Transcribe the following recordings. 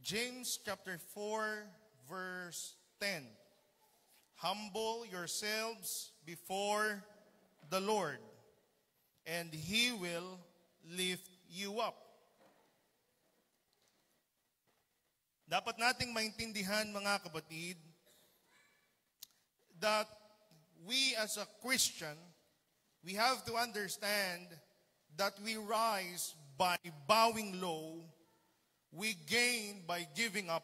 James chapter 4, verse 10. Humble yourselves before the Lord, and He will lift you up. Dapat nating maintindihan, mga kapatid, that we as a Christian, we have to understand that we rise by bowing low, we gain by giving up,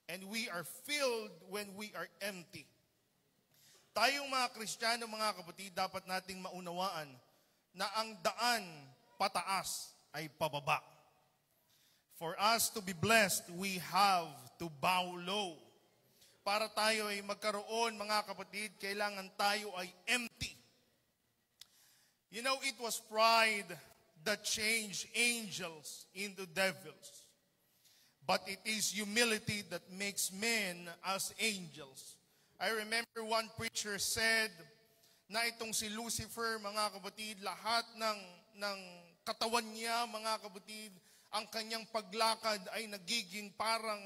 and we are filled when we are empty. Tayong mga Kristiyano, mga kapatid, dapat nating maunawaan na ang daan pataas ay pababa. For us to be blessed, we have to bow low. Para tayo ay magkaroon, mga kapatid, kailangan tayo ay empty. You know, it was pride that changed angels into devils. But it is humility that makes men as angels. I remember one preacher said na itong si Lucifer, mga kapatid, lahat ng katawan niya, mga kapatid, ang kanyang paglakad ay nagiging parang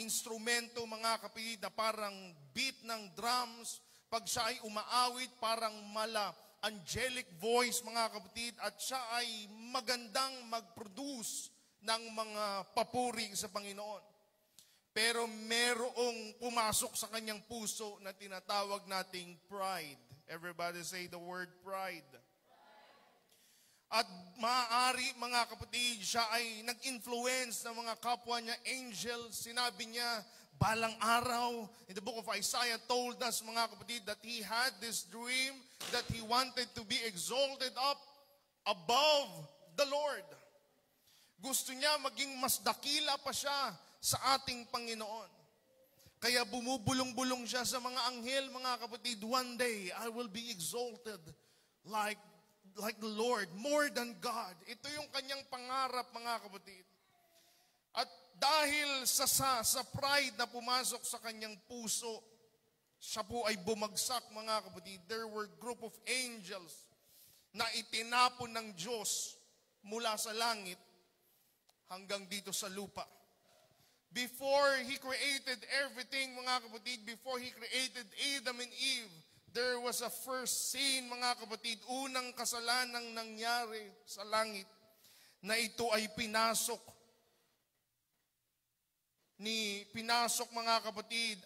instrumento, mga kapatid, na parang beat ng drums. Pag siya ay umaawit, parang angelic voice, mga kapatid, at siya ay magandang mag-produce ng mga papuri sa Panginoon. Pero merong pumasok sa kanyang puso na tinatawag nating pride. Everybody say the word pride. At maaari, mga kapatid, siya ay nag-influence ng mga kapwa niya angels. Sinabi niya, balang araw, in the book of Isaiah told us, mga kapatid, that he had this dream that he wanted to be exalted up above the Lord. Gusto niya maging mas dakila pa siya sa ating Panginoon. Kaya bumubulong-bulong siya sa mga anghel, mga kapatid, one day I will be exalted like the Lord, more than God. Ito yung kanyang pangarap, mga kapatid. At dahil sa pride na pumasok sa kanyang puso, siya po ay bumagsak, mga kapatid. There were group of angels na itinapon ng Diyos mula sa langit hanggang dito sa lupa. Before He created everything, mga kapatid, before He created Adam and Eve, there was a first sin, mga kapatid, unang kasalanang nangyari sa langit, na ito ay pinasok, mga kapatid,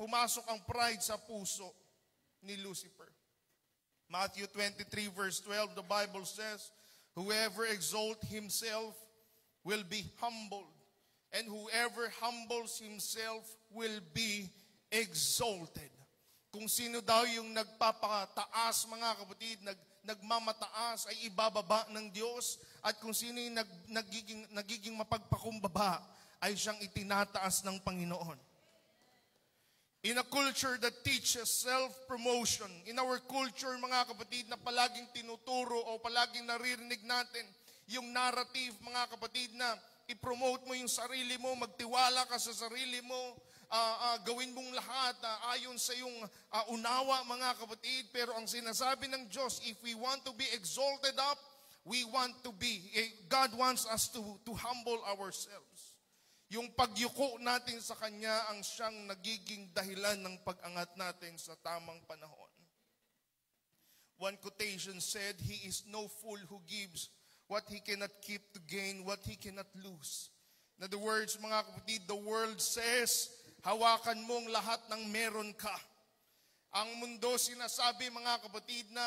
pumasok ang pride sa puso ni Lucifer. Matthew 23 verse 12, the Bible says, whoever exalts himself will be humbled, and whoever humbles himself will be exalted. Kung sino daw yung nagpapataas, mga kapatid, nagmamataas, ay ibababa ng Diyos, at kung sino yung nagiging mapagpakumbaba, ay siyang itinataas ng Panginoon. In a culture that teaches self-promotion, in our culture, mga kapatid, na palaging tinuturo o palaging naririnig natin, yung narrative, mga kapatid, na i-promote mo yung sarili mo, magtiwala ka sa sarili mo, gawin mong lahat ayon sa yung unawa, mga kapatid. Pero ang sinasabi ng Diyos, if we want to be exalted up, God wants us to humble ourselves. Yung pagyuko natin sa Kanya ang siyang nagiging dahilan ng pag-angat natin sa tamang panahon. One quotation said, He is no fool who gives what he cannot keep to gain what he cannot lose. In other words, mga kapatid, the world says, hawakan mong lahat ng meron ka. Ang mundo sinasabi, mga kapatid, na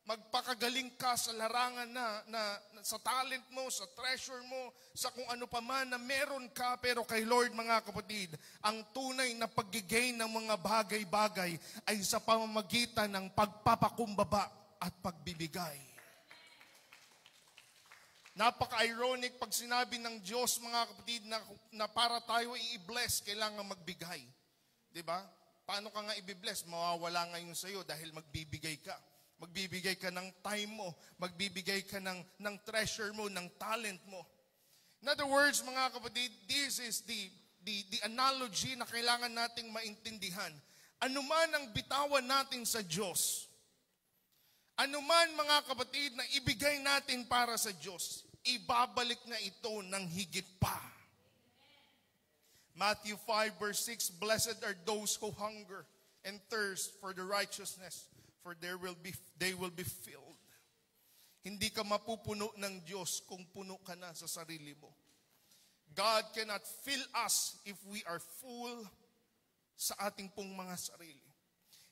magpakagaling ka sa larangan na sa talent mo, sa treasure mo, sa kung ano pa man na meron ka. Pero kay Lord, mga kapatid, ang tunay na pag-gain ng mga bagay-bagay ay sa pamamagitan ng pagpapakumbaba at pagbibigay. Napaka-ironic pag sinabi ng Diyos, mga kapatid, na para tayo i-bless, kailangan magbigay. Diba? Paano ka nga i-bless? Mawawala ngayon sa'yo dahil magbibigay ka. Magbibigay ka ng time mo. Magbibigay ka ng treasure mo, ng talent mo. In other words, mga kapatid, this is the analogy na kailangan nating maintindihan. Ano man ang bitawan natin sa Diyos, ano man, mga kapatid, na ibigay natin para sa Diyos, ibabalik na ito ng higit pa. Matthew 5 verse 6, blessed are those who hunger and thirst for the righteousness, for they will be filled. Hindi ka mapupuno ng Diyos kung puno ka na sa sarili mo. God cannot fill us if we are full sa ating pong mga sarili.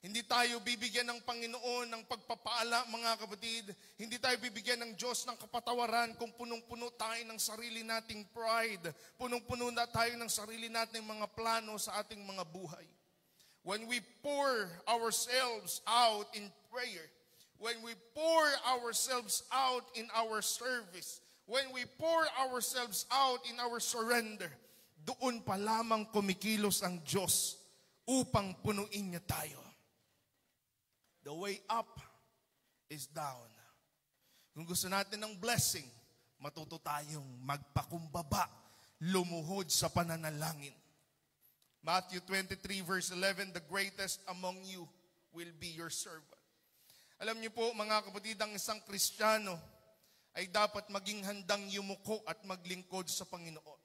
Hindi tayo bibigyan ng Panginoon ng pagpapala, mga kapatid. Hindi tayo bibigyan ng Diyos ng kapatawaran kung punong-puno tayo ng sarili nating pride. Punong-puno na tayo ng sarili nating mga plano sa ating mga buhay. When we pour ourselves out in prayer, when we pour ourselves out in our service, when we pour ourselves out in our surrender, doon pa lamang kumikilos ang Diyos upang punuin niya tayo. The way up is down. Kung gusto natin ng blessing, matuto tayong magpakumbaba, lumuhod sa pananalangin. Matthew 23 verse 11, the greatest among you will be your servant. Alam niyo po mga kapatid, ang isang Kristiyano ay dapat maging handang yumuko at maglingkod sa Panginoon.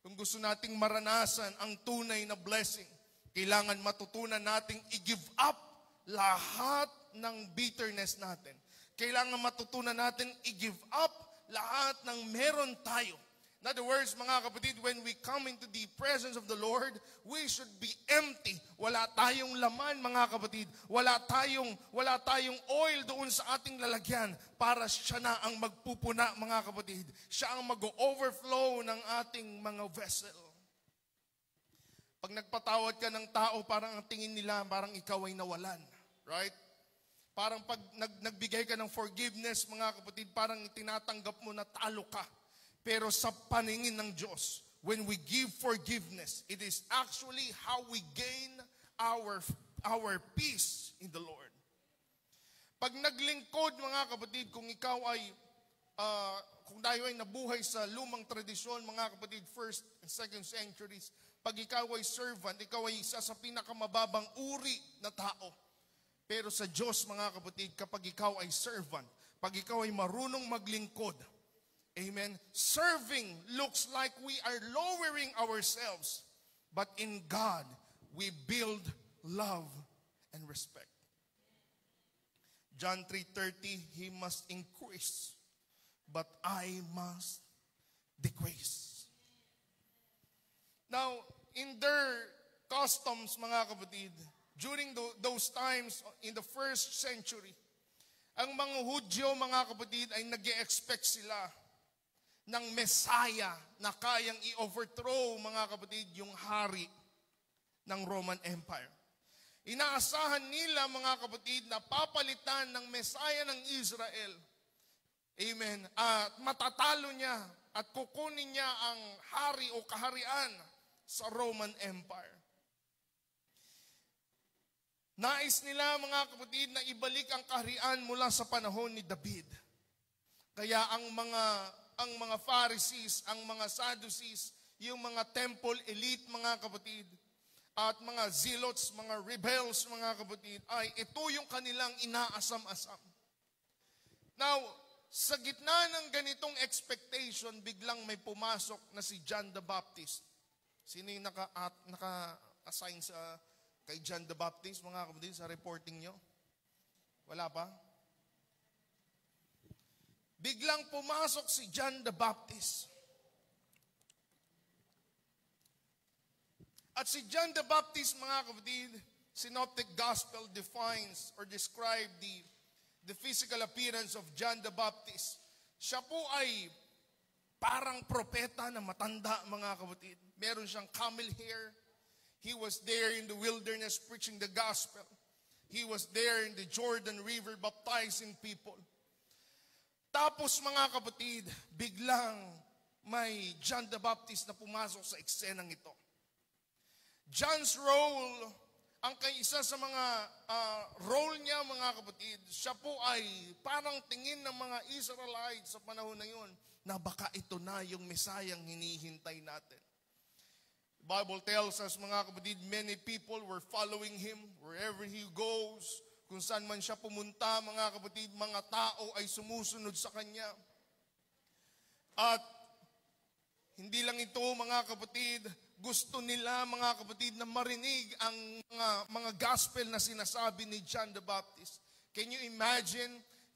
Kung gusto nating maranasan ang tunay na blessing, kailangan matutunan nating i-give up lahat ng bitterness natin. Kailangan matutunan natin i-give up lahat ng meron tayo. In other words, mga kapatid, when we come into the presence of the Lord, we should be empty. Wala tayong laman, mga kapatid. Wala tayong oil doon sa ating lalagyan para siya na ang magpupuna, mga kapatid. Siya ang mag-overflow ng ating mga vessel. Pag nagpatawad ka ng tao, parang ang tingin nila, parang ikaw ay nawalan. Right? Parang pag nagbigay ka ng forgiveness, mga kapatid, parang tinatanggap mo na talo ka. Pero sa paningin ng Diyos, when we give forgiveness, it is actually how we gain our peace in the Lord. Pag naglingkod, mga kapatid, kung ikaw ay, kung tayo ay nabuhay sa lumang tradisyon, mga kapatid, 1st and 2nd centuries, pag ikaw ay servant, ikaw ay isa sa pinakamababang uri na tao. Pero sa Diyos, mga kapatid, kapag ikaw ay servant, pag ikaw ay marunong maglingkod, amen, serving looks like we are lowering ourselves. But in God, we build love and respect. John 3:30, He must increase, but I must decrease. Now, in their customs, mga kapatid, during those times in the 1st century, ang mga Hudyo, mga kapatid, ay nag-e-expect sila ng Messiah na kayang i-overthrow, mga kapatid, yung hari ng Roman Empire. Inaasahan nila, mga kapatid, na papalitan ng Messiah ng Israel. Amen. At matatalo niya at kukunin niya ang hari o kaharian sa Roman Empire. Nais nila, mga kapatid, na ibalik ang kaharian mula sa panahon ni David. Kaya ang mga Pharisees, ang mga Sadducees, yung mga temple elite, mga kapatid, at mga zealots, mga rebels, mga kapatid, ay ito yung kanilang inaasam-asam. Now, sa gitna ng ganitong expectation, biglang may pumasok na si John the Baptist. Sino yung naka-assign kay John the Baptist, mga kapatid, sa reporting nyo? Wala pa? Biglang pumasok si John the Baptist. At si John the Baptist, mga kapatid, Synoptic Gospel defines or describe the physical appearance of John the Baptist. Siya po ay parang propeta na matanda, mga kapatid. Meron siyang camel hair. He was there in the wilderness preaching the gospel. He was there in the Jordan River baptizing people. Tapos, mga kapatid, biglang may John the Baptist na pumasok sa eksenang ito. John's role, isa sa mga role niya, mga kapatid, siya po ay parang tingin ng mga Israelites sa panahon na yun na baka ito na yung Mesayang hinihintay natin. The Bible tells us, mga kapatid, many people were following him wherever he goes. Kung saan man siya pumunta, mga kapatid, mga tao ay sumusunod sa kanya. At hindi lang ito, mga kapatid, Gusto nila, mga kapatid, na marinig ang mga gospel na sinasabi ni John the Baptist. Can you imagine?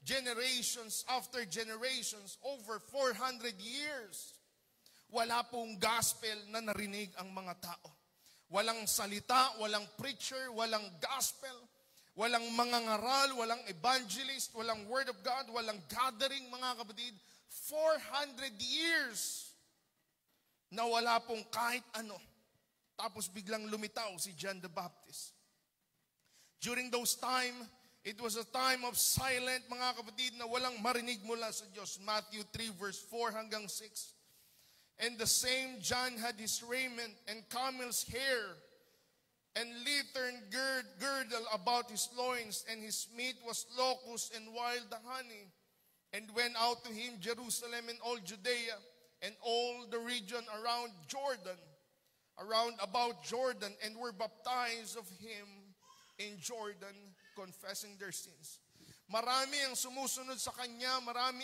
Generations after generations, over 400 years, wala pong gospel na narinig ang mga tao. Walang salita, walang preacher, walang gospel, walang mangangaral, walang evangelist, walang word of God, walang gathering, mga kapatid. 400 years na wala pong kahit ano. Tapos biglang lumitaw si John the Baptist. During those time, it was a time of silent, mga kapatid, na walang marinig mula sa Diyos. Matthew 3 verse 4 hanggang 6. And the same John had his raiment and camel's hair and leathern girdle about his loins, and his meat was locust and wild honey. And went out to him Jerusalem and all Judea and all the region around Jordan, around about Jordan, and were baptized of him in Jordan, confessing their sins. Marami ang sumusunod sa kanya, marami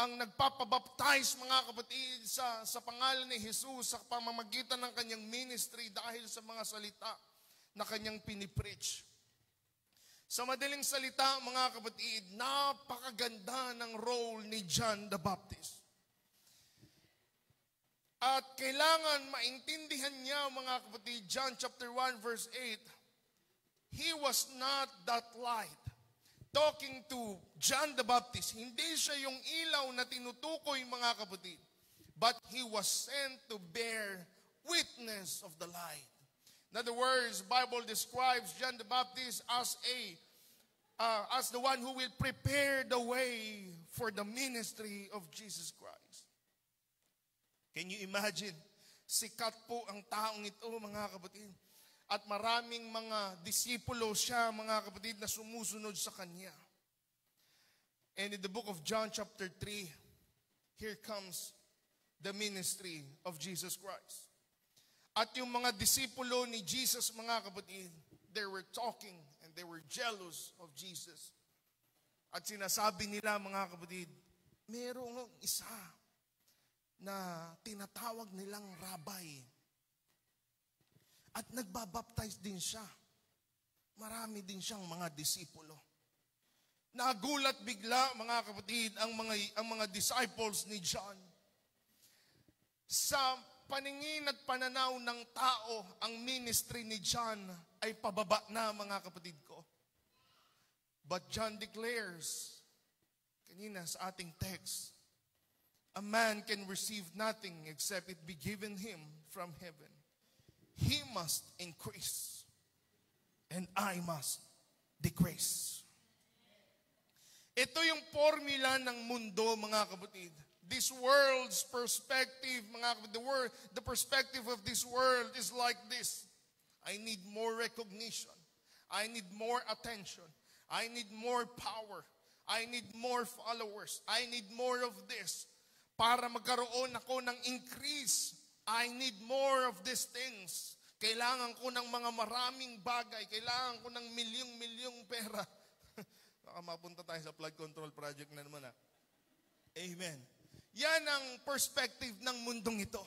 ang nagpapabaptize, mga kapatid, sa pangalan ni Jesus, sa pamamagitan ng kanyang ministry dahil sa mga salita na kanyang pinipreach. Sa madaling salita, mga kapatid, napakaganda ng role ni John the Baptist. At kailangan maintindihan niya, mga kapatid, John chapter 1 verse 8, he was not that light. Talking to John the Baptist, hindi siya yung ilaw na tinutukoy, mga kapatid, but he was sent to bear witness of the light. In other words, the Bible describes John the Baptist as the one who will prepare the way for the ministry of Jesus Christ. Can you imagine? Sikat po ang taong ito, mga kapatid. At maraming mga disipulo siya, mga kapatid, na sumusunod sa kanya. And in the book of John chapter 3, here comes the ministry of Jesus Christ. At yung mga disipulo ni Jesus, mga kapatid, they were talking and they were jealous of Jesus. At sinasabi nila, mga kapatid, mayroong isa na tinatawag nilang rabbi. At nagbabaptize din siya. Marami din siyang mga disipulo. Nagulat bigla, mga kapatid, ang mga disciples ni John. Sa paningin at pananaw ng tao, ang ministry ni John ay pababa na, mga kapatid ko. But John declares, kanina sa ating text, a man can receive nothing except it be given him from heaven. He must increase, and I must decrease. Ito yung formula ng mundo, mga kapatid. This world's perspective, mga kapatid, the perspective of this world is like this. I need more recognition. I need more attention. I need more power. I need more followers. I need more of this. Para magkaroon ako ng increase, I need more of these things. Kailangan ko ng mga maraming bagay. Kailangan ko ng milyong-milyong pera. Baka mapunta tayo sa flood control project na naman. Amen. Yan ang perspective ng mundong ito.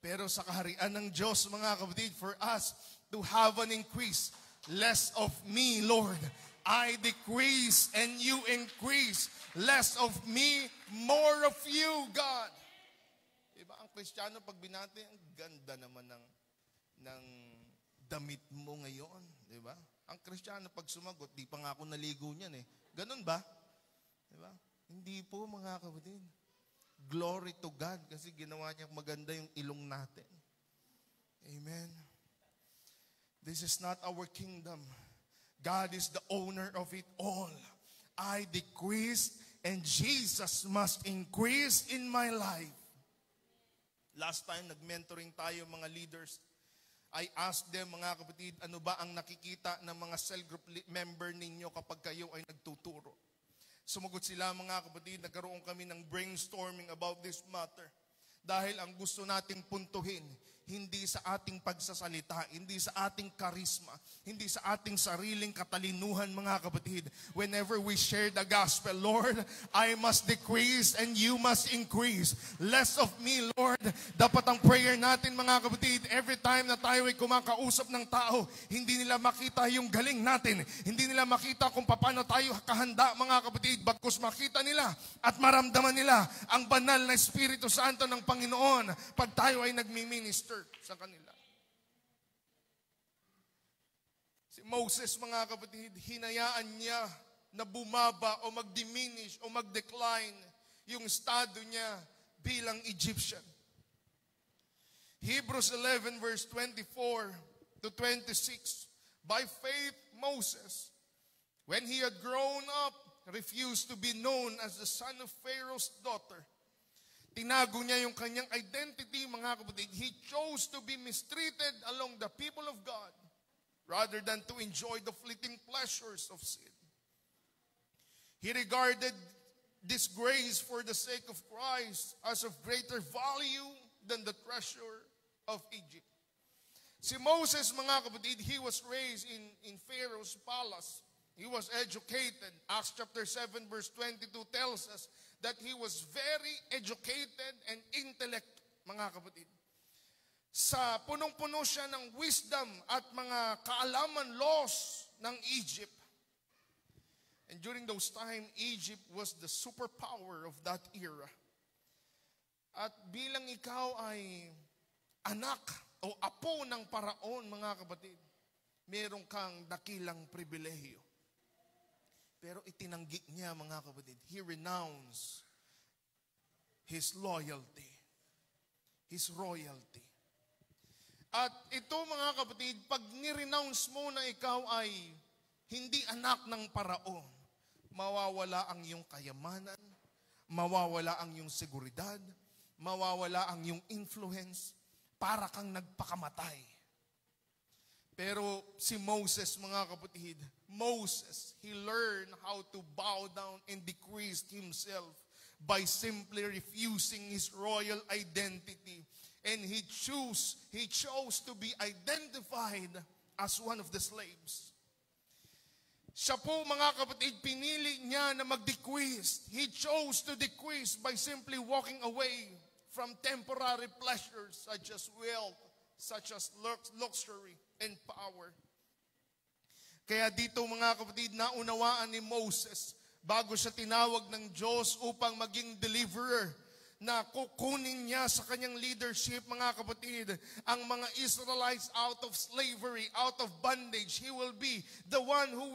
Pero sa kaharian ng Diyos, mga kapatid, for us to have an increase, less of me, Lord. I decrease and you increase. Less of me, more of you, God. Diba, ang Kristiyano, pag binati, ang ganda naman ng damit mo ngayon. Diba? Ang Kristiyano, pag sumagot, di pa nga ako naligo niyan eh. Ganun ba? Diba? Hindi po, mga kapatid. Glory to God kasi ginawa niya maganda yung ilong natin. Amen. This is not our kingdom. God is the owner of it all. I decrease and Jesus must increase in my life. Last time, nag-mentoring tayo mga leaders. I asked them, mga kapatid, ano ba ang nakikita ng mga cell group member ninyo kapag kayo ay nagtuturo? Sumagot sila, mga kapatid, nagkaroon kami ng brainstorming about this matter. Dahil ang gusto nating puntuhin, hindi sa ating pagsasalita, hindi sa ating karisma, hindi sa ating sariling katalinuhan, mga kapatid. Whenever we share the gospel, Lord, I must decrease and you must increase. Less of me, Lord. Dapat ang prayer natin, mga kapatid, every time na tayo ay kumakausap ng tao, hindi nila makita yung galing natin. Hindi nila makita kung paano tayo kahanda, mga kapatid, bagkus makita nila at maramdaman nila ang banal na Espiritu Santo ng Panginoon pag tayo ay nagmi-minister sa kanila. Si Moses, mga kapatid, hinayaan niya na bumaba o mag-diminish o mag-decline yung estado niya bilang Egyptian. Hebrews 11 verse 24 to 26. By faith, Moses, when he had grown up, refused to be known as the son of Pharaoh's daughter. Tinago niya yung kanyang identity, mga kapatid. He chose to be mistreated along the people of God rather than to enjoy the fleeting pleasures of sin. He regarded disgrace for the sake of Christ as of greater value than the treasure of Egypt. Si Moses, mga kapatid, he was raised in Pharaoh's palace. He was educated. Acts chapter 7 verse 22 tells us that he was very educated and intellect, mga kapatid. Sa punong-puno siya ng wisdom at mga kaalaman laws ng Egypt. And during those time, Egypt was the superpower of that era. At bilang ikaw ay anak o apo ng paraon, mga kapatid, meron kang dakilang pribilehiyo. Pero itinanggi niya, mga kapatid. He renounced his loyalty, his royalty. At ito, mga kapatid, pag nirenounce mo na ikaw ay hindi anak ng paraon, mawawala ang iyong kayamanan, mawawala ang iyong seguridad, mawawala ang iyong influence, para kang nagpakamatay. Pero si Moses, mga kapatid, Moses, he learned how to bow down and decrease himself by simply refusing his royal identity. And he chose to be identified as one of the slaves. Siya po, mga kapatid, pinili niya na mag-decrease. He chose to decrease by simply walking away from temporary pleasures such as wealth, such as luxury and power. Kaya dito, mga kapatid, naunawaan ni Moses bago siya tinawag ng Diyos upang maging deliverer, na kukunin niya sa kanyang leadership, mga kapatid, ang mga Israelites out of slavery, out of bondage. He will be the one who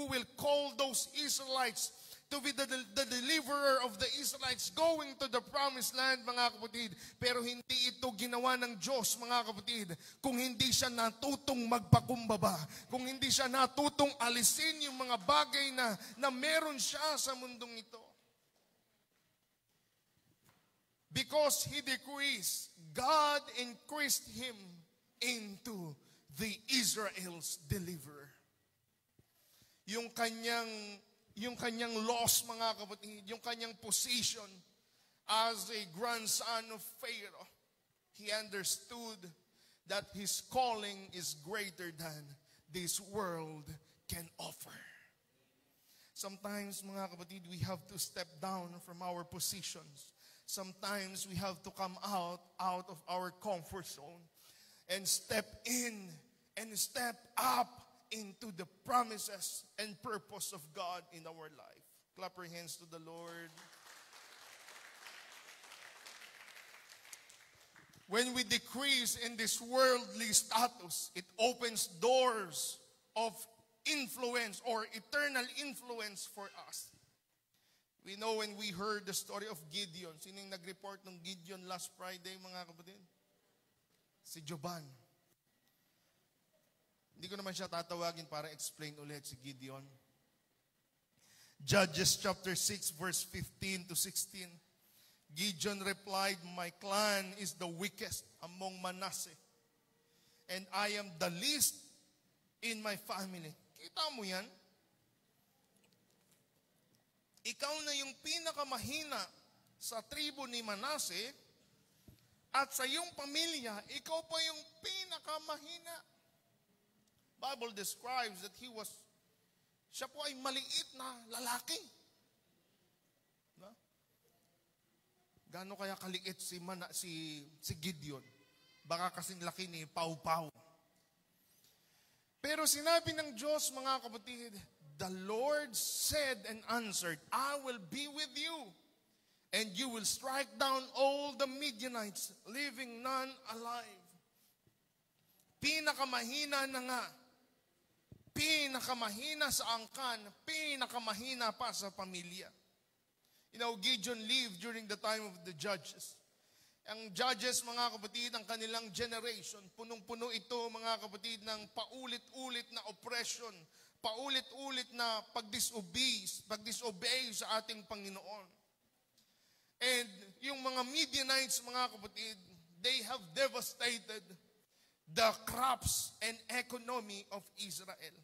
will call those Israelites to be the deliverer of the Israelites going to the promised land, mga kapatid. Pero hindi ito ginawa ng Diyos, mga kapatid, kung hindi siya natutong magpakumbaba, kung hindi siya natutong alisin yung mga bagay na meron siya sa mundong ito. Because he decreased, God increased him into the Israel's deliverer. Yung kanyang loss, mga kapatid, yung kanyang position as a grandson of Pharaoh, he understood that his calling is greater than this world can offer. Sometimes, mga kapatid, we have to step down from our positions. Sometimes we have to come out of our comfort zone and step in and step up into the promises and purpose of God in our life. Clap your hands to the Lord. When we decrease in this worldly status, it opens doors of influence or eternal influence for us. We know when we heard the story of Gideon. Sino yung nag-report ng Gideon last Friday, mga kapatid? Si Joban. Hindi ko naman siya tatawagin para explain ulit si Gideon. Judges chapter 6 verse 15 to 16. Gideon replied, "My clan is the weakest among Manasseh, and I am the least in my family." Kita mo yan? Ikaw na yung pinakamahina sa tribo ni Manasseh, At sa iyong pamilya, ikaw pa yung pinakamahina. Bible describes that siya po ay maliit na lalaki. No? Gaano kaya kaliit si Gideon? Baka kasing laki ni Pau-Pau. Pero sinabi ng Diyos, mga kapatid, the Lord said and answered, I will be with you, and you will strike down all the Midianites, leaving none alive. Pinakamahina na nga. Pinakamahina sa angkan, pinakamahina pa sa pamilya. You know, Gideon lived during the time of the judges. Ang judges, mga kapatid, ang kanilang generation, punong-puno ito, mga kapatid, ng paulit-ulit na oppression, paulit-ulit na pagdisobey sa ating Panginoon. And yung mga Midianites, mga kapatid, they have devastated the crops and economy of Israel.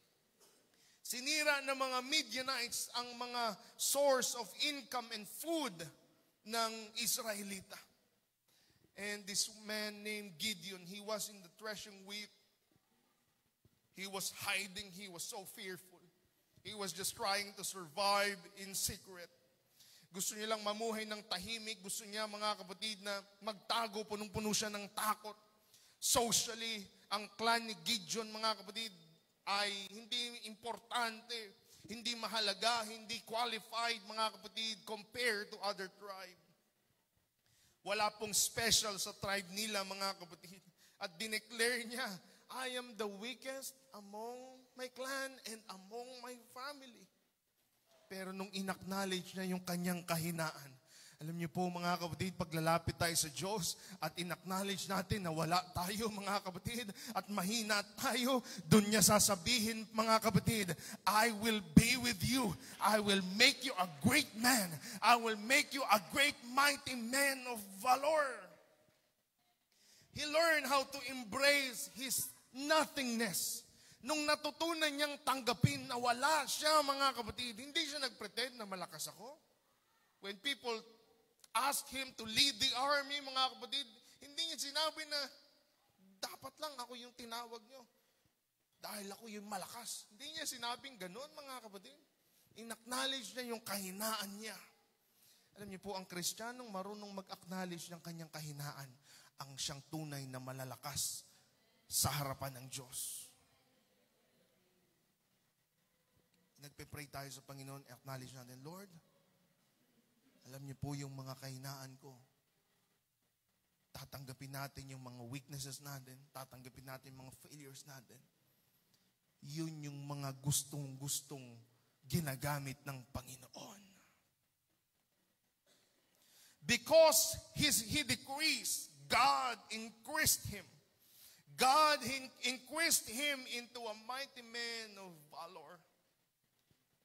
Sinira ng mga Midianites ang mga source of income and food ng Israelita. And this man named Gideon, he was in the threshing wheat. He was hiding. He was so fearful. He was just trying to survive in secret. Gusto niya lang mamuhay ng tahimik. Gusto niya, mga kapatid, na magtago. Punong-puno siya ng takot. Socially, ang clan ni Gideon, mga kapatid, ay hindi importante, hindi mahalaga, hindi qualified, mga kapatid, compared to other tribes. Wala pong special sa tribe nila, mga kapatid. At dineclare niya, I am the weakest among my clan and among my family. Pero nung inacknowledge niya yung kanyang kahinaan, alam niyo po, mga kapatid, paglalapit tayo sa Diyos at inacknowledge natin na wala tayo, mga kapatid, at mahina tayo, dun niya sasabihin, mga kapatid, I will be with you. I will make you a great man. I will make you a great mighty man of valor. He learned how to embrace his nothingness. Nung natutunan niyang tanggapin na wala siya, mga kapatid, hindi siya nagpretend na malakas ako. When people ask him to lead the army, mga kapatid, hindi niya sinabi na dapat lang ako yung tinawag niyo. Dahil ako yung malakas. Hindi niya sinabing ganun, mga kapatid. In-acknowledge niya yung kahinaan niya. Alam niyo po, ang Kristiyanong marunong mag-acknowledge ng kanyang kahinaan, ang siyang tunay na malalakas sa harapan ng Diyos. Nagpe-pray tayo sa Panginoon, acknowledge natin, Lord, alam niyo po yung mga kahinaan ko. Tatanggapin natin yung mga weaknesses natin. Tatanggapin natin yung mga failures natin. Yun yung mga gustong-gustong ginagamit ng Panginoon. Because he decreased, God increased him. God increased him into a mighty man of valor.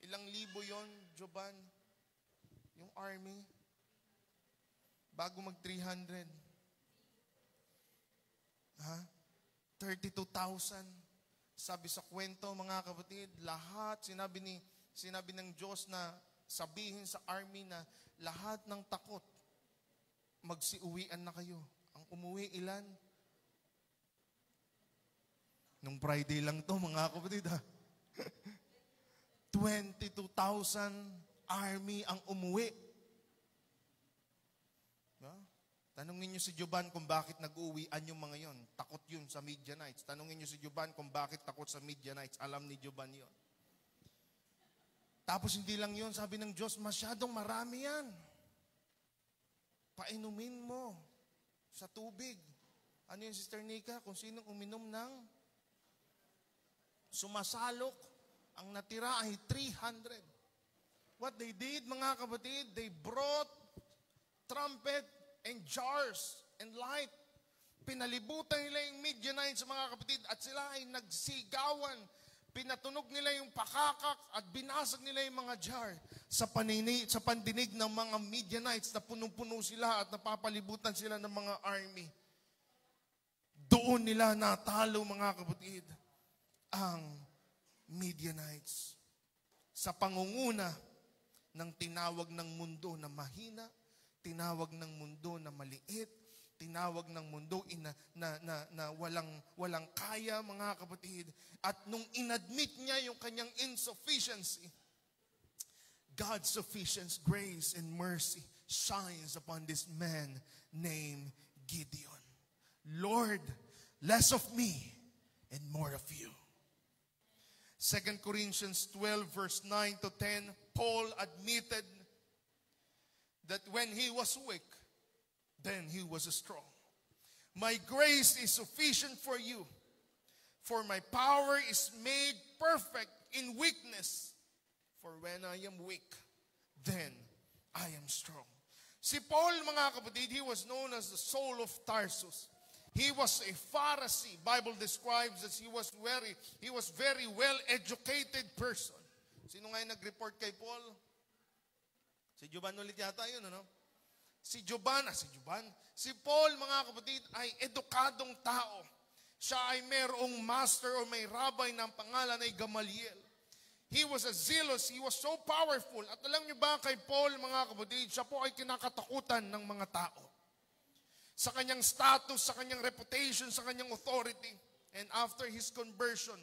Ilang libo yon, Joban? Yung army, bago mag-300. 32,000. Sabi sa kwento, mga kapatid, lahat, sinabi ng Diyos na sabihin sa army na lahat ng takot, magsiuwian na kayo. Ang umuwi ilan? Nung Friday lang to, mga kapatid, 22,000 army ang umuwi. No? Tanungin niyo si Joban kung bakit nag-uwian yung mga yon. Takot yun sa Midianites. Tanungin niyo si Joban kung bakit takot sa Midianites. Alam ni Joban yon. Tapos hindi lang yon, sabi ng Diyos, masyadong marami yan. Painumin mo sa tubig. Ano yun, Sister Nika? Kung sinong uminom ng sumasalok, ang natira ay 300. What they did, mga kapatid, they brought trumpet and jars and light. Pinalibutan nila yung Midianites, mga kapatid, at sila ay nagsigawan. Pinatunog nila yung pakakak at binasag nila yung mga jar sa pandinig ng mga Midianites na punong-puno sila at napapalibutan sila ng mga army. Doon nila natalo, mga kapatid, ang Midianites. Sa pangunguna ng tinawag ng mundo na mahina, tinawag ng mundo na maliit, tinawag ng mundo na walang kaya, mga kapatid. At nung inadmit niya yung kanyang insufficiency, God's sufficient grace and mercy shines upon this man named Gideon. Lord, less of me and more of you. 2 Corinthians 12 verse 9 to 10, Paul admitted that when he was weak, then he was strong. My grace is sufficient for you, for my power is made perfect in weakness. For when I am weak, then I am strong. Si Paul, mga kapatid, he was known as the Saul of Tarsus. He was a Pharisee. Bible describes that he was very well-educated person. Sino nga yung nag-report kay Paul? Si Joban ulit yata yun, ano? Si Paul, mga kapatid, ay edukadong tao. Siya ay mayroong master o may rabbi ng pangalan ay Gamaliel. He was he was so powerful. At alam niyo ba kay Paul, mga kapatid, siya po ay kinakatakutan ng mga tao. Sa kanyang status, sa kanyang reputation, sa kanyang authority. And after his conversion,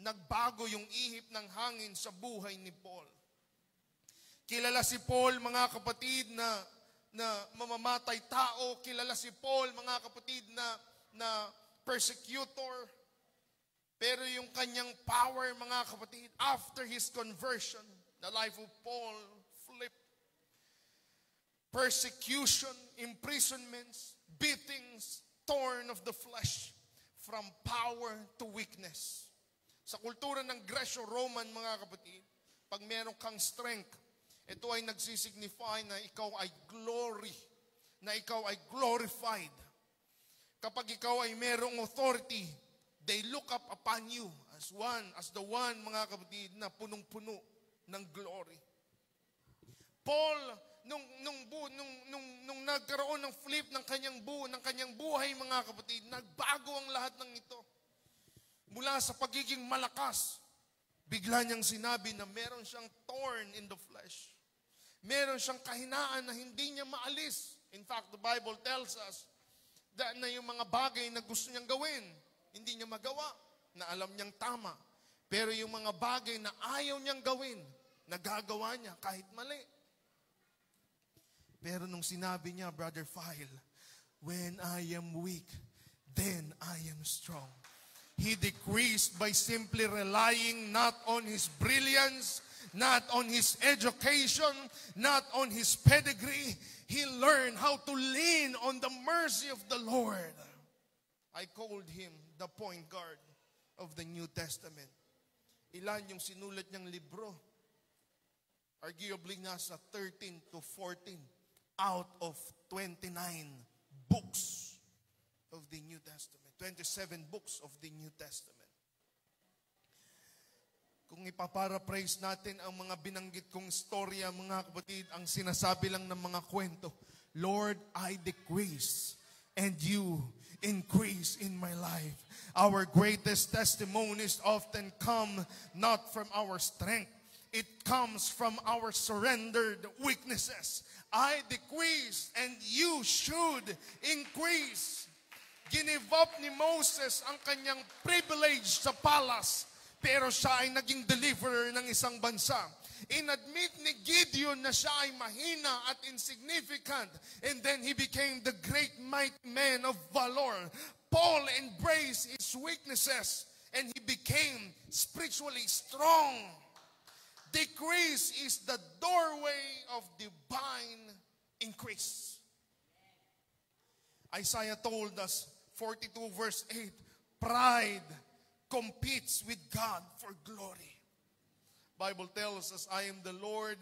nagbago yung ihip ng hangin sa buhay ni Paul. Kilala si Paul, mga kapatid, na mamamatay tao. Kilala si Paul, mga kapatid, na persecutor. Pero yung kanyang power, mga kapatid, after his conversion, the life of Paul flipped. Persecution, imprisonments, beatings, torn of the flesh, from power to weakness. Sa kultura ng Greco-Roman, mga kapatid, pag meron kang strength, ito ay nagsisignify na ikaw ay glory, na ikaw ay glorified. Kapag ikaw ay merong authority, they look up upon you as the one, mga kapatid, na punong-puno ng glory. Paul, nung nagkaroon ng flip ng kanyang buhay, mga kapatid, nagbago ang lahat ng ito. Mula sa pagiging malakas, bigla niyang sinabi na meron siyang thorn in the flesh. Meron siyang kahinaan na hindi niya maalis. In fact, the Bible tells us na yung mga bagay na gusto niyang gawin, hindi niya magawa, na alam niyang tama. Pero yung mga bagay na ayaw niyang gawin, nagagawa niya kahit mali. Pero nung sinabi niya, Brother Phil, when I am weak, then I am strong. He decreased by simply relying not on his brilliance, not on his education, not on his pedigree. He learned how to lean on the mercy of the Lord. I called him the point guard of the New Testament. Ilan yung sinulat niyang libro? Arguably nasa 13 to 14 out of 29 books of the New Testament. 27 books of the New Testament. Kung ipaparaphrase natin ang mga binanggit kong storya, mga kapatid, ang sinasabi lang ng mga kwento, Lord, I decrease and you increase in my life. Our greatest testimonies often come not from our strength. It comes from our surrendered weaknesses. I decrease and you should increase. Ginive up ni Moses ang kanyang privilege sa palace, pero siya ay naging deliverer ng isang bansa. Inadmit ni Gideon na siya ay mahina at insignificant, and then he became the great mighty man of valor. Paul embraced his weaknesses, and he became spiritually strong. Decrease is the doorway of divine increase. Isaiah told us, 42 verse 8, pride competes with God for glory. Bible tells us, I am the Lord,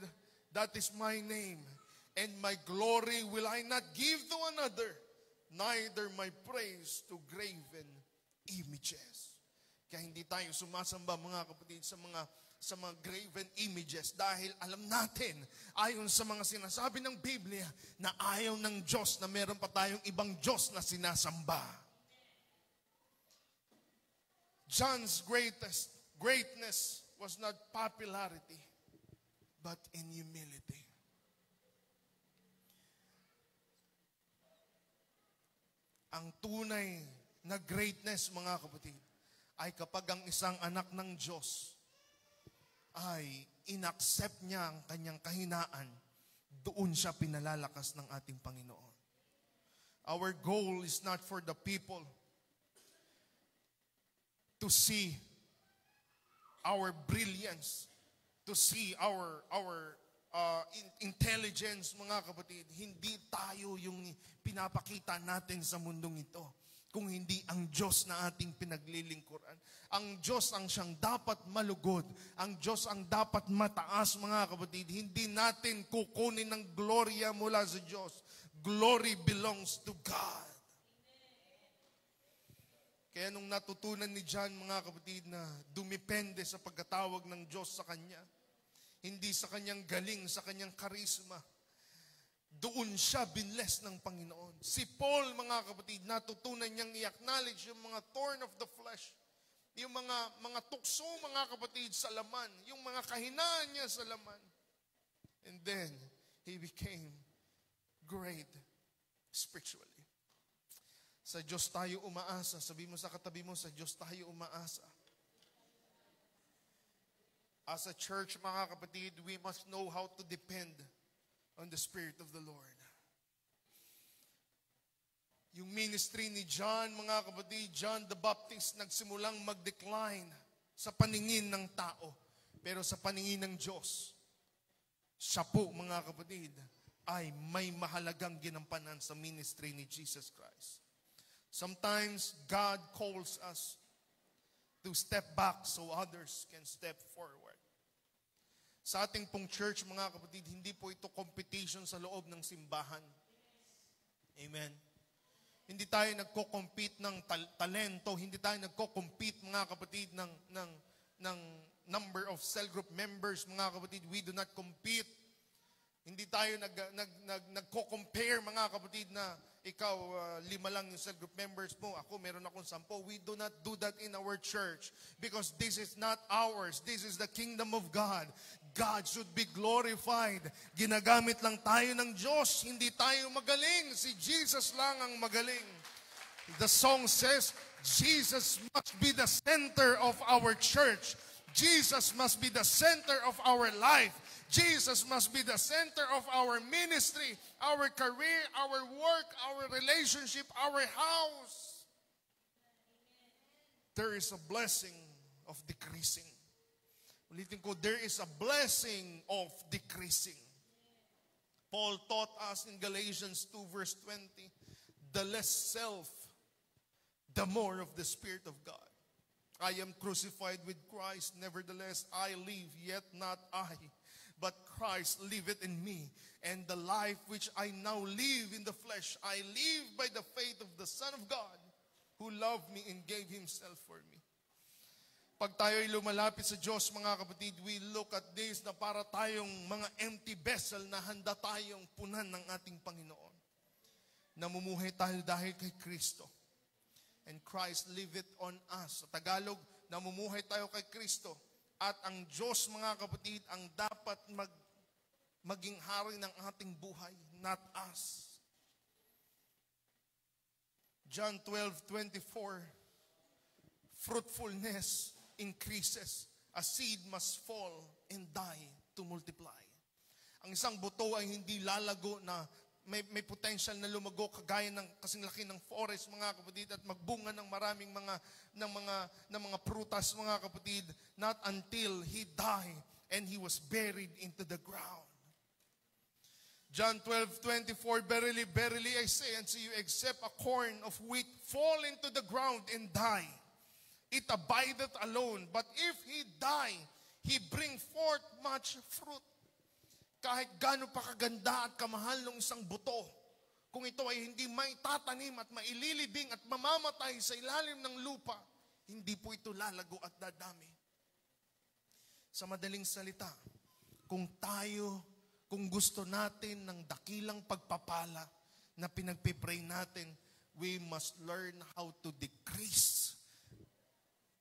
that is my name, and my glory will I not give to another, neither my praise to graven images. Kaya hindi tayo sumasamba, mga kapatid, sa mga graven images, dahil alam natin, ayon sa mga sinasabi ng Biblia, na ayaw ng Diyos na meron pa tayong ibang Diyos na sinasamba. John's greatness was not popularity, but in humility. Ang tunay na greatness, mga kapatid, ay kapag ang isang anak ng Diyos ay inaccept niya ang kanyang kahinaan, doon siya pinalalakas ng ating Panginoon. Our goal is not for the people to see our brilliance, to see our intelligence, mga kapatid. Hindi tayo yung pinapakita natin sa mundong ito, kung hindi ang Diyos na ating pinaglilingkuran. Ang Diyos ang siyang dapat malugod. Ang Diyos ang dapat mataas, mga kapatid. Hindi natin kukunin ng gloria mula sa Diyos. Glory belongs to God. Kaya nung natutunan ni John, mga kapatid, na dumepende sa pagkatawag ng Diyos sa kanya, hindi sa kanyang galing, sa kanyang karisma, doon siya binless ng Panginoon. Si Paul, mga kapatid, natutunan niyang i-acknowledge yung mga thorn of the flesh, yung mga tukso, mga kapatid, sa laman, yung mga kahinaan niya sa laman. And then, he became great spiritually. Sa Diyos tayo umaasa. Sabi mo sa katabi mo, sa Diyos tayo umaasa. As a church, mga kapatid, we must know how to depend on the Spirit of the Lord. Yung ministry ni John, mga kapatid, John the Baptist, nagsimulang mag-decline sa paningin ng tao. Pero sa paningin ng Diyos, siya po, mga kapatid, ay may mahalagang ginampanan sa ministry ni Jesus Christ. Sometimes, God calls us to step back so others can step forward. Sa ating pong church, mga kapatid, hindi po ito competition sa loob ng simbahan. Amen. Hindi tayo nagko-compete ng talento, hindi tayo nagko-compete, mga kapatid, ng number of cell group members, mga kapatid. We do not compete. Hindi tayo nagko-compare, mga kapatid, na ikaw, 5 lang yung cell group members mo. Ako, meron akong 10. We do not do that in our church because this is not ours. This is the kingdom of God. God should be glorified. Ginagamit lang tayo ng Diyos. Hindi tayo magaling. Si Jesus lang ang magaling. The song says, Jesus must be the center of our church. Jesus must be the center of our life. Jesus must be the center of our ministry, our career, our work, our relationship, our house. There is a blessing of decreasing. Ulitin ko, there is a blessing of decreasing. Paul taught us in Galatians 2 verse 20, the less self, the more of the Spirit of God. I am crucified with Christ, nevertheless I live, yet not I, but Christ liveth in me. And the life which I now live in the flesh, I live by the faith of the Son of God, who loved me and gave Himself for me. Pag tayo'y lumalapit sa Diyos, mga kapatid, we look at this na para tayong mga empty vessel na handa tayong punan ng ating Panginoon. Namumuhay tayo dahil kay Kristo. And Christ liveth on us. Sa Tagalog, namumuhay tayo kay Kristo. At ang Diyos, mga kapatid, ang dapat maging hari ng ating buhay, not us. John 12:24, fruitfulness increases. A seed must fall and die to multiply. Ang isang buto ay hindi lalago na may potential na lumago kagaya ng kasing laki ng forest, mga kapatid, at magbunga ng maraming mga prutas, mga kapatid, not until he died and he was buried into the ground. John 12:24, verily, verily, I say unto you, except a corn of wheat fall into the ground and die, it abideth alone. But if he die, he bring forth much fruit. Kahit gaano pa kaganda at kamahal ng isang buto, kung ito ay hindi maitatanim at maililibing at mamamatay sa ilalim ng lupa, hindi po ito lalago at dadami. Sa madaling salita, kung gusto natin ng dakilang pagpapala na pinagpipray natin, we must learn how to decrease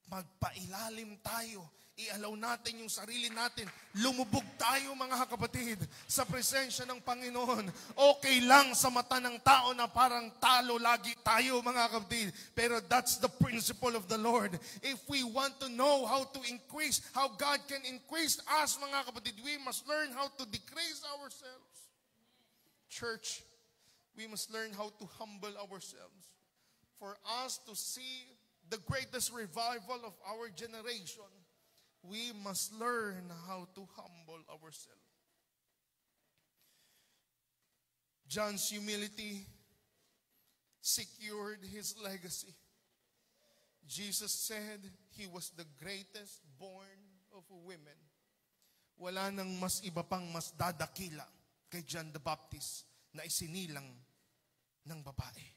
magpailalim tayo. I-allow natin yung sarili natin. Lumubog tayo mga kapatid sa presensya ng Panginoon. Okay lang sa mata ng tao na parang talo lagi tayo mga kapatid. Pero that's the principle of the Lord. If we want to know how to increase, how God can increase us mga kapatid, we must learn how to decrease ourselves. Church, we must learn how to humble ourselves. For us to see the greatest revival of our generation, we must learn how to humble ourselves. John's humility secured his legacy. Jesus said he was the greatest born of women. Wala nang mas iba pang mas dadakila kay John the Baptist na isinilang ng babae.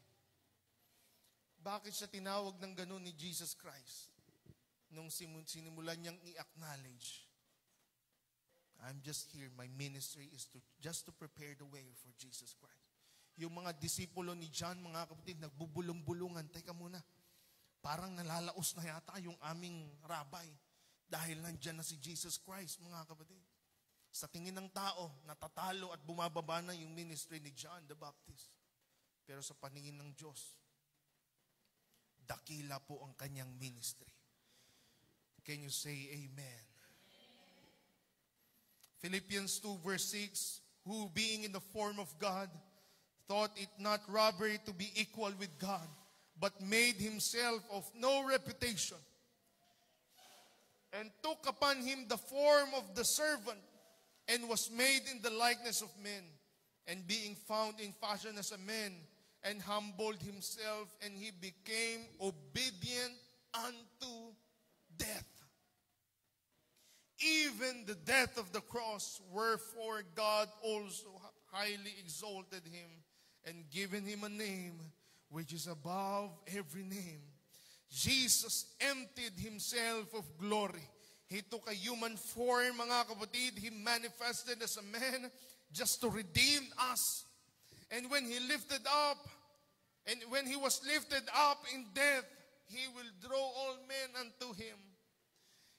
Bakit siya tinawag ng ganun ni Jesus Christ? Nung sinimulan niyang i-acknowledge, I'm just here, my ministry is just to prepare the way for Jesus Christ. Yung mga disipulo ni John, mga kapatid, nagbubulong-bulungan, teka muna, parang nalalaos na yata yung aming rabbi dahil nandyan na si Jesus Christ, mga kapatid. Sa tingin ng tao, natatalo at bumababa na yung ministry ni John the Baptist. Pero sa paningin ng Diyos, dakila po ang kanyang ministry. Can you say amen? Philippians 2 verse 6, who being in the form of God, thought it not robbery to be equal with God, but made himself of no reputation, and took upon him the form of the servant, and was made in the likeness of men, and being found in fashion as a man, and humbled himself, and he became obedient unto death. Even the death of the cross, wherefore God also highly exalted him and given him a name which is above every name. Jesus emptied himself of glory. He took a human form, mga kapatid. He manifested as a man just to redeem us. And when he lifted up, and when he was lifted up in death, he will draw all men unto him.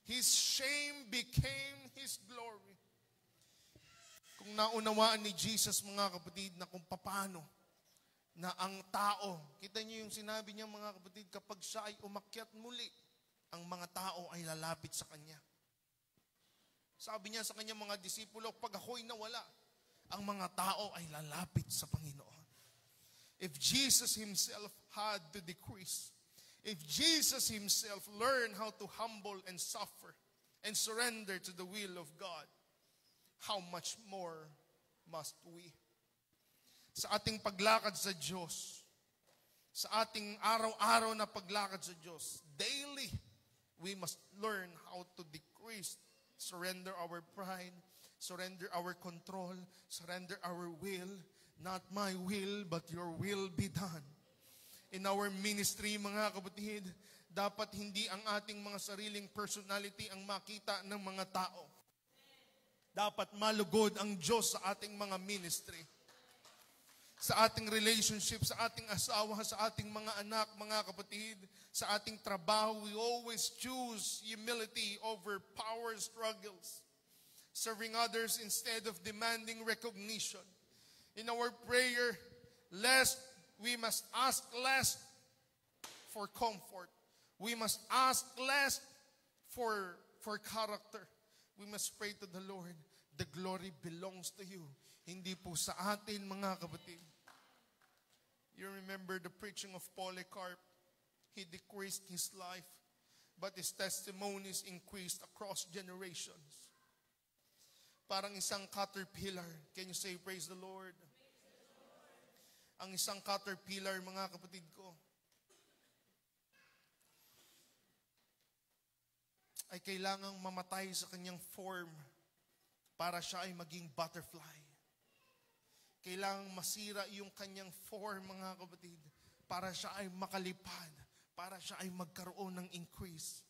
His shame became his glory. Kung naunawaan ni Jesus, mga kapatid, na kung paano na ang tao, kita niyo yung sinabi niya, mga kapatid, kapag siya ay umakyat muli, ang mga tao ay lalapit sa kanya. Sabi niya sa kanyang mga disipulo, pag ako'y nawala, ang mga tao ay lalapit sa Panginoon. If Jesus himself had to decrease, if Jesus himself learned how to humble and suffer and surrender to the will of God, how much more must we? Sa ating paglakad sa Diyos, sa ating araw-araw na paglakad sa Diyos, daily, we must learn how to decrease, surrender our pride, surrender our control, surrender our will. Not my will, but your will be done. In our ministry, mga kapatid, dapat hindi ang ating mga sariling personality ang makita ng mga tao. Dapat malugod ang Diyos sa ating mga ministry. Sa ating relationship, sa ating asawa, sa ating mga anak, mga kapatid, sa ating trabaho, we always choose humility over power struggles. Serving others instead of demanding recognition. In our prayer, we must ask less for comfort. We must ask less for character. We must pray to the Lord. The glory belongs to you. Hindi po sa atin, mga kapatid. You remember the preaching of Polycarp. He decreased his life, but his testimonies increased across generations. Parang isang caterpillar. Can you say, praise the Lord? Ang isang caterpillar, mga kapatid ko, ay kailangang mamatay sa kanyang form para siya ay maging butterfly. Kailangang masira yung kanyang form, mga kapatid, para siya ay makalipad, para siya ay magkaroon ng increase.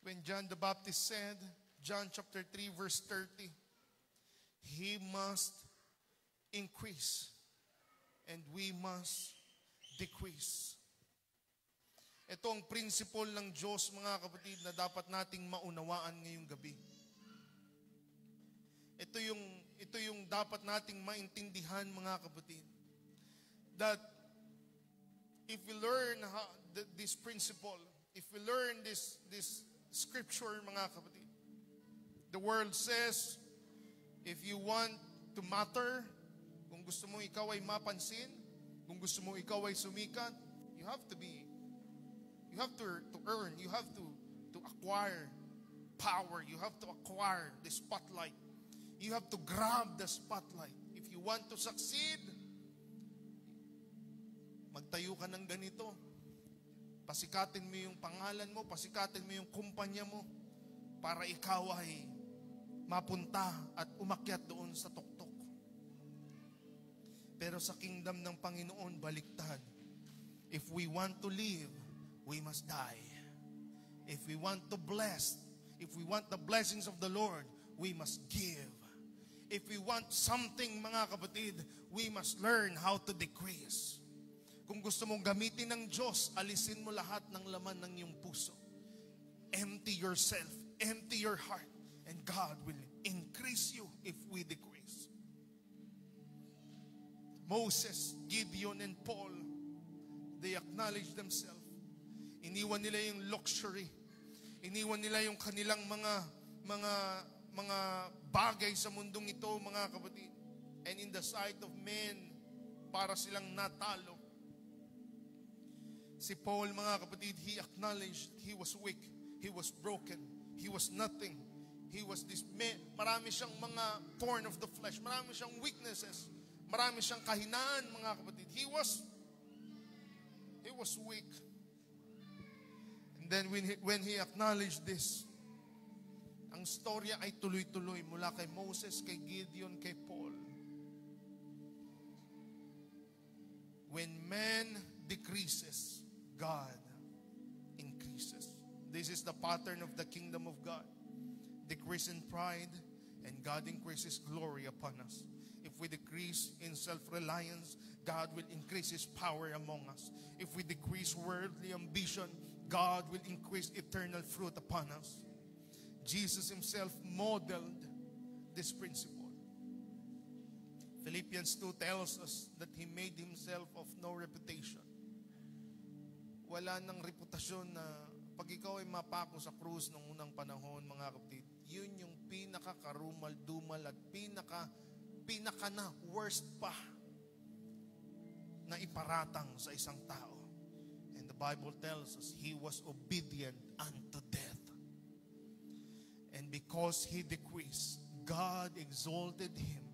When John the Baptist said, John chapter 3 verse 30, he must increase and we must decrease. Ito ang principle ng Diyos, mga kapatid, na dapat nating maunawaan ngayong gabi. Ito yung dapat nating maintindihan, mga kapatid. That if we learn this principle, if we learn this scripture, mga kapatid, the world says, if you want to matter, kung gusto mo ikaw ay mapansin, kung gusto mo ikaw ay sumikat, you have to earn, you have to acquire power, you have to acquire the spotlight. You have to grab the spotlight. If you want to succeed, magtayo ka ng ganito. Pasikatin mo yung pangalan mo, pasikatin mo yung kumpanya mo para ikaw ay mapunta at umakyat doon sa tuktok. Pero sa kingdom ng Panginoon, baliktad. If we want to live, we must die. If we want to bless, if we want the blessings of the Lord, we must give. If we want something, mga kapatid, we must learn how to decrease. Kung gusto mong gamitin ng Diyos, alisin mo lahat ng laman ng iyong puso. Empty yourself, empty your heart, and God will increase you if we decrease. Moses, Gideon, and Paul, they acknowledge themselves. Iniwan nila yung luxury. Iniwan nila yung kanilang mga bagay sa mundong ito, mga kapatid. And in the sight of men, para silang natalo. Si Paul, mga kapatid, he acknowledged he was weak, he was broken, he was nothing. He was this man. Marami siyang mga thorn of the flesh, marami siyang weaknesses, marami siyang kahinaan, mga kapatid. He was weak. And then when he acknowledged this, ang storya ay tuloy-tuloy mula kay Moses, kay Gideon, kay Paul. When man decreases, God increases. This is the pattern of the kingdom of God. Decrease in pride, and God increases glory upon us. If we decrease in self-reliance, God will increase His power among us. If we decrease worldly ambition, God will increase eternal fruit upon us. Jesus Himself modeled this principle. Philippians 2 tells us that He made Himself of no reputation. Wala nang reputasyon na pag ikaw ay mapako sa krus noong unang panahon, mga kapatid, yun yung pinaka-karumal-dumal at pinaka na worst pa na iparatang sa isang tao. And the Bible tells us He was obedient unto death. And because He decreased, God exalted Him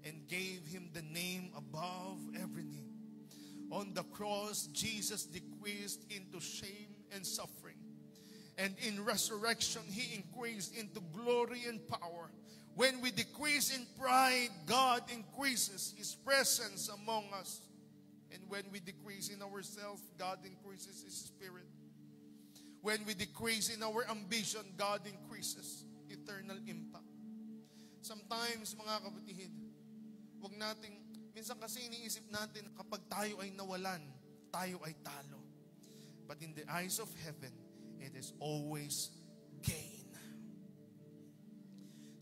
and gave Him the name above every name. On the cross, Jesus decreased into shame and suffering. And in resurrection, He increased into glory and power. When we decrease in pride, God increases His presence among us. And when we decrease in ourselves, God increases His Spirit. When we decrease in our ambition, God increases eternal impact. Sometimes, mga kapatid, minsan kasi iniisip natin kapag tayo ay nawalan, tayo ay talo. But in the eyes of heaven, it is always gain.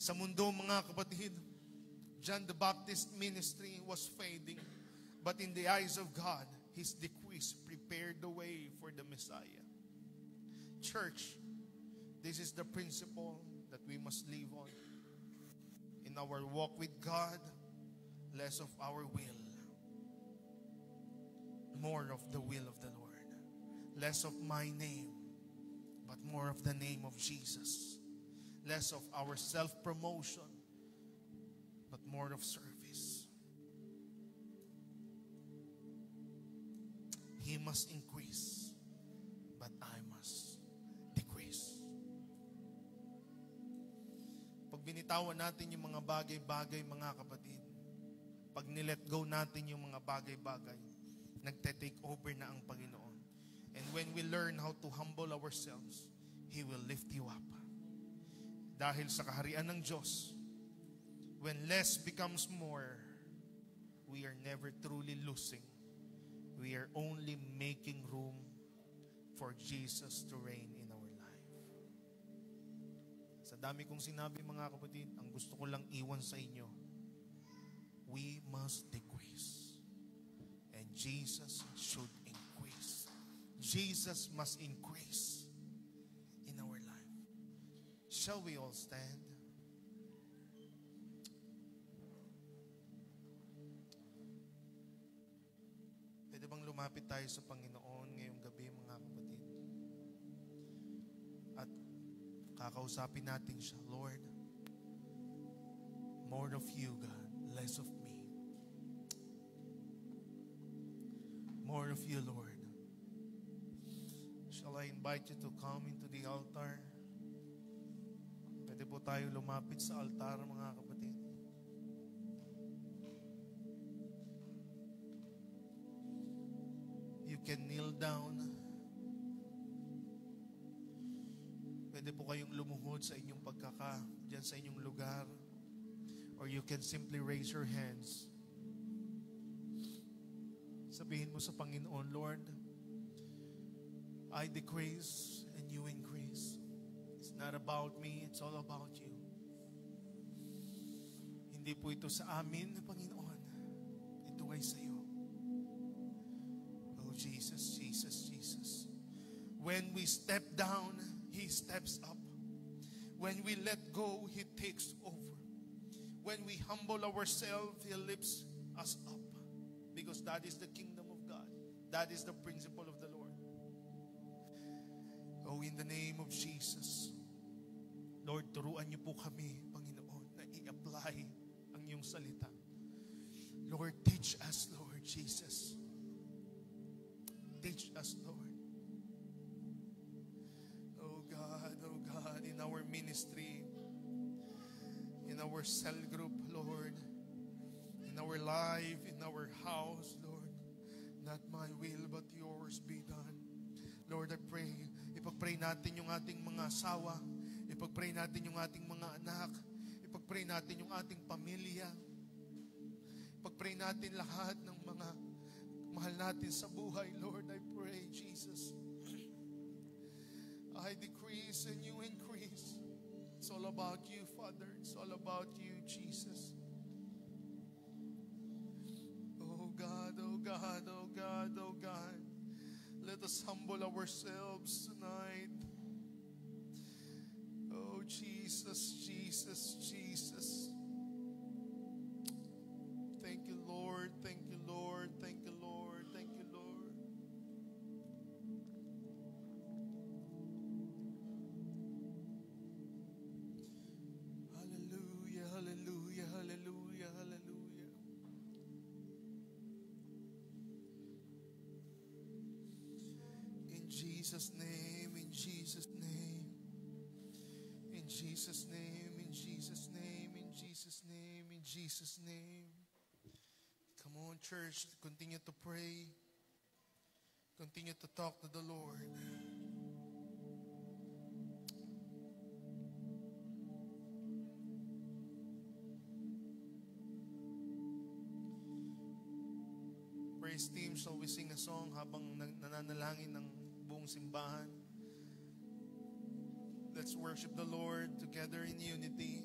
Sa mundo, mga kapatid, John the Baptist ministry was fading. But in the eyes of God, His decrease prepared the way for the Messiah. Church, this is the principle that we must live on. In our walk with God, less of our will, more of the will of the Lord. Less of my name, but more of the name of Jesus. Less of our self-promotion, but more of service. He must increase, but I must decrease. Pag binitawan natin yung mga bagay-bagay, mga kapatid, pag nilet go natin yung mga bagay-bagay, nagte-take over na ang Panginoon. And when we learn how to humble ourselves, He will lift you up. Dahil sa kaharian ng Diyos, when less becomes more, we are never truly losing. We are only making room for Jesus to reign in our life. Sa dami kong sinabi mga kapatid, ang gusto ko lang iwan sa inyo, we must decrease and Jesus should increase. Jesus must increase in our life. Shall we all stand? Pwede bang lumapit tayo sa Panginoon ngayong gabi mga kapatid? At kakausapin natin siya, Lord, more of you, God, less of me. More of you, Lord. Shall I invite you to come into the altar? Pwede po tayo lumapit sa altar, mga kapatid. You can kneel down. Pwede po kayong lumuhod sa inyong diyan sa inyong lugar. Or you can simply raise your hands. Sabihin mo sa Panginoon, Lord, I decrease and you increase. It's not about me, it's all about you. Hindi po ito sa amin, Panginoon. Ito ay sa iyo. Oh, Jesus, Jesus, Jesus. When we step down, He steps up. When we let go, He takes over. When we humble ourselves, He lifts us up. Because that is the kingdom of God. That is the principle of the Lord. Oh, in the name of Jesus, Lord, turuan niyo po kami, Panginoon, na i-apply ang iyong salita. Lord, teach us, Lord Jesus. Teach us, Lord. Oh God, in our ministry, in our cell group, Lord, in our life, in our house, Lord, not my will but yours be done. Lord, I pray, ipag-pray natin yung ating mga asawa, ipag-pray natin yung ating mga anak, ipag-pray natin yung ating pamilya, ipag-pray natin lahat ng mga mahal natin sa buhay. Lord, I pray, Jesus, I decrease and you increase. It's all about you, Father. It's all about you, Jesus. Oh God. Let us humble ourselves tonight. Oh, Jesus, Jesus, Jesus. Thank you, Lord. Thank you, Lord. Thank you, Lord. Thank you, Lord. Hallelujah, hallelujah, hallelujah, hallelujah. In Jesus' name, in Jesus' name, in Jesus' name, in Jesus' name, in Jesus' name, in Jesus' name. Come on, church, continue to pray. Continue to talk to the Lord. Praise team, shall we sing a song habang nananalangin ng buong simbahan? Let's worship the Lord together in unity.